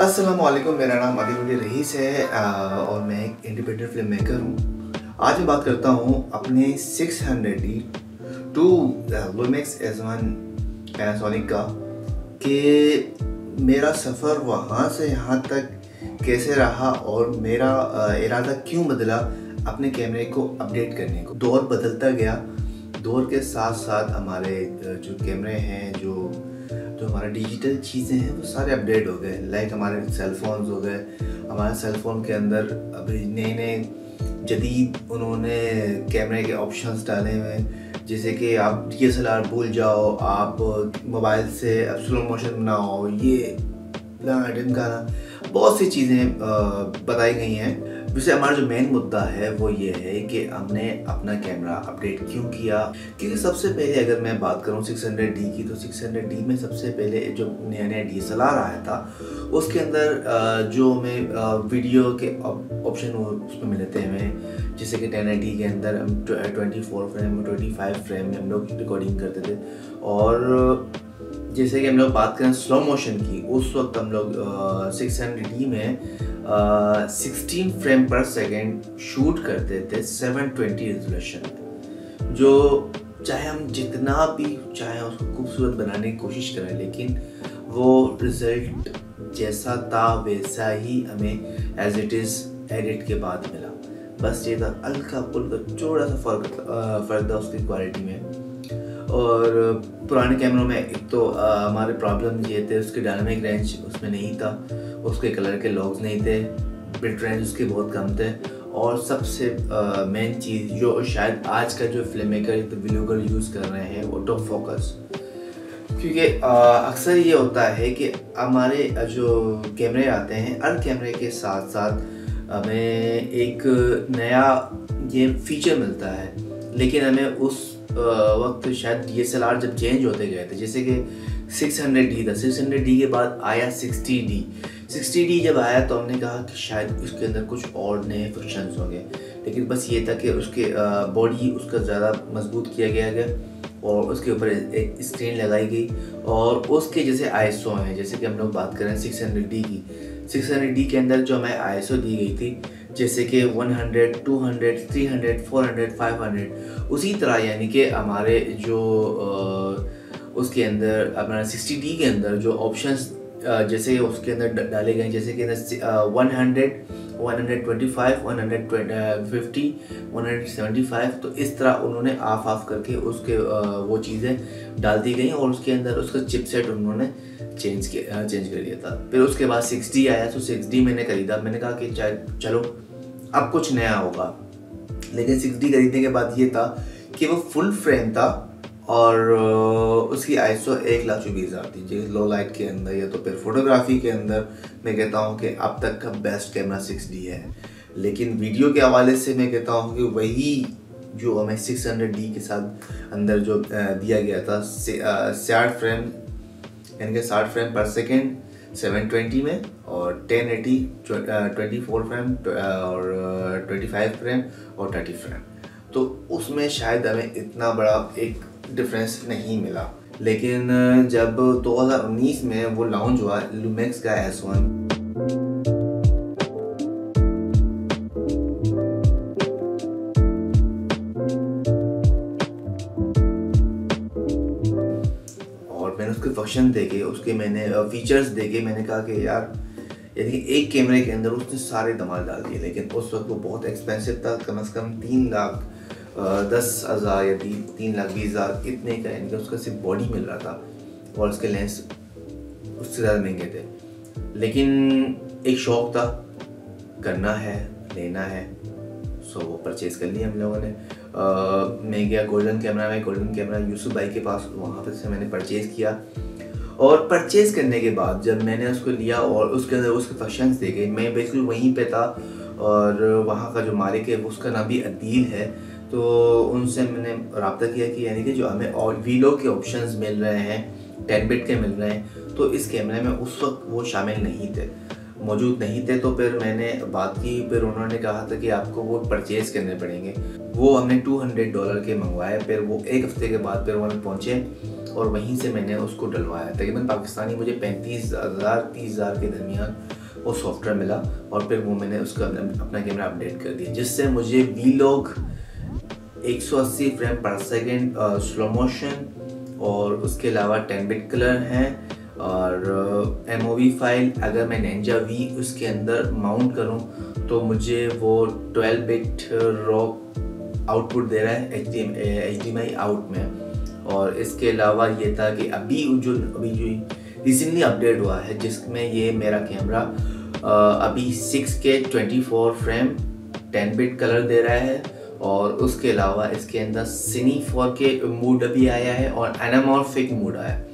अस्सलामुअलैकुम, मेरा नाम आदिल रईस है और मैं एक इंडिपेंडेंट फिल्म मेकर हूँ। आज मैं बात करता हूँ अपने 600D टू लुमेक्स S1 पैनासोनिक का कि मेरा सफ़र वहाँ से यहाँ तक कैसे रहा और मेरा इरादा क्यों बदला अपने कैमरे को अपडेट करने को। दौर बदलता गया, दौर के साथ साथ हमारे जो कैमरे हैं, जो हमारा डिजिटल चीज़ें हैं वो सारे अपडेट हो गए। लाइक हमारे सेल फोन्स हो गए। हमारे सेल फोन के अंदर अभी नए नए जदीद उन्होंने कैमरे के ऑप्शंस डाले हुए हैं, जैसे कि आप DSLR भूल जाओ, आप मोबाइल से अब स्लो मोशन बनाओ, ये गाना, बहुत सी चीज़ें बताई गई हैं। वैसे हमारा जो मेन मुद्दा है वो ये है कि हमने अपना कैमरा अपडेट क्यों किया। क्योंकि सबसे पहले अगर मैं बात करूं 600D की, तो 600D में सबसे पहले जो नया नया DSLR आया था उसके अंदर जो हमें वीडियो के ऑप्शन उसमें मिले थे हमें, जैसे कि 1080 के अंदर हम 24 फ्रेम 25 फ्रेम में हम लोग रिकॉर्डिंग करते थे। और जैसे कि हम लोग बात करें स्लो मोशन की, उस वक्त हम लोग 600D में 16 फ्रेम पर सेकेंड शूट करते थे 720 रेजोल्यूशन में, जो चाहे हम जितना भी चाहे उसको खूबसूरत बनाने की कोशिश करें, लेकिन वो रिज़ल्ट जैसा था वैसा ही हमें एज इट इज़ एडिट के बाद मिला। बस ये था हल्का फुल्का थोड़ा सा फ़र्क था उसकी क्वालिटी में। और पुराने कैमरों में एक तो हमारे प्रॉब्लम ये थे, उसके डायनामिक रेंज उसमें नहीं था, उसके कलर के लॉग्स नहीं थे, बिट रेंज उसके बहुत कम थे, और सबसे मेन चीज़ जो शायद आज का जो फिल्म मेकर तो व्लॉगर यूज़ कर रहे हैं, ऑटो फोकस। क्योंकि अक्सर ये होता है कि हमारे जो कैमरे आते हैं, हर कैमरे के साथ साथ हमें एक नया ये फीचर मिलता है, लेकिन हमें उस वक्त शायद DSLR जब चेंज होते गए थे, जैसे कि 600D था, 600D के बाद आया 60D जब आया तो हमने कहा कि शायद उसके अंदर कुछ और नए फंक्शंस होंगे, लेकिन बस ये था कि उसके बॉडी उसका ज़्यादा मजबूत किया गया और उसके ऊपर एक स्क्रीन लगाई गई, और उसके जैसे ISO हैं, जैसे कि हम लोग बात करें 600D की, 600D के अंदर जो हमें ISO दी गई थी, जैसे कि 100, 200, 300, 400, 500, उसी तरह यानी कि हमारे जो उसके अंदर अपना 60D के अंदर जो ऑप्शंस जैसे उसके अंदर डाले गए, जैसे कि 100, 125, 150, 175, तो इस तरह उन्होंने ऑफ करके उसके वो चीज़ें डाल दी गई और उसके अंदर उसका चिपसेट उन्होंने चेंज कर दिया था। फिर उसके बाद 6D आया, तो 6D मैंने खरीदा। मैंने कहा कि चलो अब कुछ नया होगा, लेकिन 6D खरीदने के बाद ये था कि वो फुल फ्रेम था और उसकी ISO 1,24,000 थी, जो लो लाइट के अंदर या तो फिर फोटोग्राफी के अंदर मैं कहता हूँ कि अब तक का बेस्ट कैमरा 6D है। लेकिन वीडियो के हवाले से मैं कहता हूँ कि वही जो हमें 600D के साथ अंदर जो दिया गया था 60 फ्रेम, यानी कि 60 फ्रेम पर सेकेंड 720 में, और 1080 24 फ्रेम और 25 फ्रेम और 30 फ्रेम, तो उसमें शायद हमें इतना बड़ा एक डिफरेंस नहीं मिला। लेकिन जब 2019 में वो लॉन्च हुआ लुमेक्स का S1, उसके फंक्शन देखे, उसके मैंने फीचर्स देखे, मैंने कहा कि यार यानी कि एक कैमरे के अंदर उसने सारे धमाल डाल दिए। लेकिन उस वक्त वो बहुत एक्सपेंसिव था, कम से कम 3,10,000 या 3,20,000 इतने का, यानी कि उसका सिर्फ बॉडी मिल रहा था और उसके लेंस उससे ज़्यादा महंगे थे। लेकिन एक शौक़ था, करना है, लेना है, सो वो परचेज़ कर लिया हम लोगों ने। मैं गया गोल्डन कैमरा यूसुफ भाई के पास, वहाँ पर से मैंने परचेज़ किया। और परचेज़ करने के बाद जब मैंने उसको लिया और उसके अंदर उसके फंक्शंस देखे, मैं बिल्कुल वहीं पे था और वहाँ का जो मालिक है उसका नाम भी अदील है, तो उनसे मैंने रब्ता किया कि यानी कि जो हमें और वीलो के ऑप्शंस मिल रहे हैं 10 बिट के मिल रहे हैं, तो इस कैमरे में उस वक्त वो शामिल नहीं थे। मौजूद नहीं थे, तो फिर मैंने बात की, फिर उन्होंने कहा था कि आपको वो परचेज़ करने पड़ेंगे। वो हमने $200 के मंगवाए, फिर वो एक हफ़्ते के बाद फिर वहाँ पहुँचे और वहीं से मैंने उसको डलवाया। तकरीबन पाकिस्तानी मुझे 35,000-30,000 के दरमियान वो सॉफ्टवेयर मिला और फिर वो मैंने उसका अपना कैमरा अपडेट कर दिया, जिससे मुझे वीलॉग 180 फ्रेम पर सेकेंड स्लो मोशन और उसके अलावा 10 बिट कलर हैं और MOV फाइल अगर मैं Ninja V उसके अंदर माउंट करूं तो मुझे वो 12 बिट रॉ आउटपुट दे रहा है HDMI आउट में। और इसके अलावा ये था कि अभी जो रिसेंटली अपडेट हुआ है जिसमें ये मेरा कैमरा अभी 6K 24 फ्रेम 10 बिट कलर दे रहा है और उसके अलावा इसके अंदर सिनी 4K मोड भी आया है और एनामॉर्फिक मोड आया है।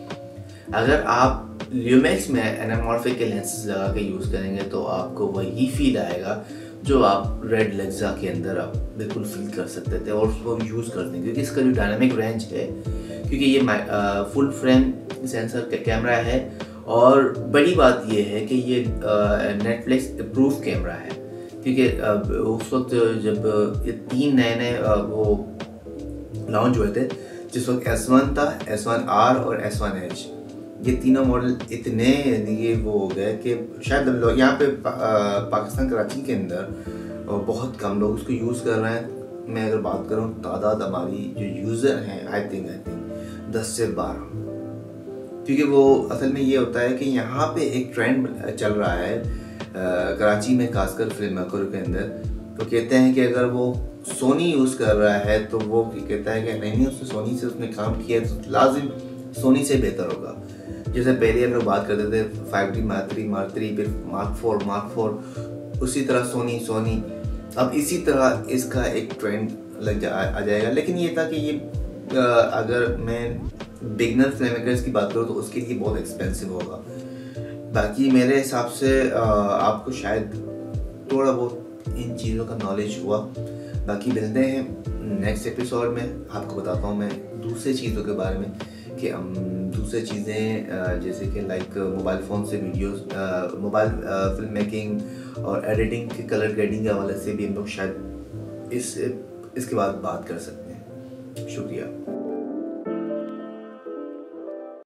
अगर आप ल्यूमेक्स में एनामॉर्फिक के लेंसेज लगा के यूज़ करेंगे तो आपको वही फील आएगा जो आप रेड लेक्सा के अंदर आप बिल्कुल फील कर सकते थे और उसको यूज़ करते हैं, क्योंकि इसका जो डायनामिक रेंज है, क्योंकि ये फुल फ्रेम सेंसर का कैमरा है। और बड़ी बात ये है कि ये नेटफ्लिक्स अप्रूव कैमरा है, क्योंकि उस वक्त जब ये 3 नए वो लॉन्च हुए थे, जिस वक्त S1 था, S1R और S1H, ये तीनों मॉडल इतने ये वो हो गए कि शायद लोग यहाँ पे पाकिस्तान कराची के अंदर बहुत कम लोग उसको यूज़ कर रहे हैं। मैं अगर बात करूँ तादाद हमारी जो यूज़र हैं आई थिंक 10 से 12, क्योंकि वो असल में ये होता है कि यहाँ पे एक ट्रेंड चल रहा है कराची में, खासकर फिल्म मेकरों के अंदर। तो कहते हैं कि अगर वो सोनी यूज़ कर रहा है तो वो कहता है कि नहीं उसने सोनी से उसने काम किया तो लाजिम सोनी से बेहतर होगा। जैसे पहले हम लोग बात करते थे 5D Mark III फिर Mark IV, उसी तरह सोनी, अब इसी तरह इसका एक ट्रेंड आ जाएगा। लेकिन ये था कि ये अगर मैं बिगनर फिल्ममेकर्स की बात करूँ तो उसके लिए बहुत एक्सपेंसिव होगा। बाकी मेरे हिसाब से आपको शायद थोड़ा बहुत इन चीज़ों का नॉलेज हुआ। बाकी मिलते हैं नेक्स्ट एपिसोड में, आपको बताता हूँ मैं दूसरी चीज़ों के बारे में कि हम दूसरी चीज़ें जैसे कि लाइक मोबाइल फ़ोन से वीडियोस, मोबाइल फिल्म मेकिंग और एडिटिंग के कलर ग्रेडिंग के हवाले से भी हम लोग शायद इसके बाद बात कर सकते हैं। शुक्रिया।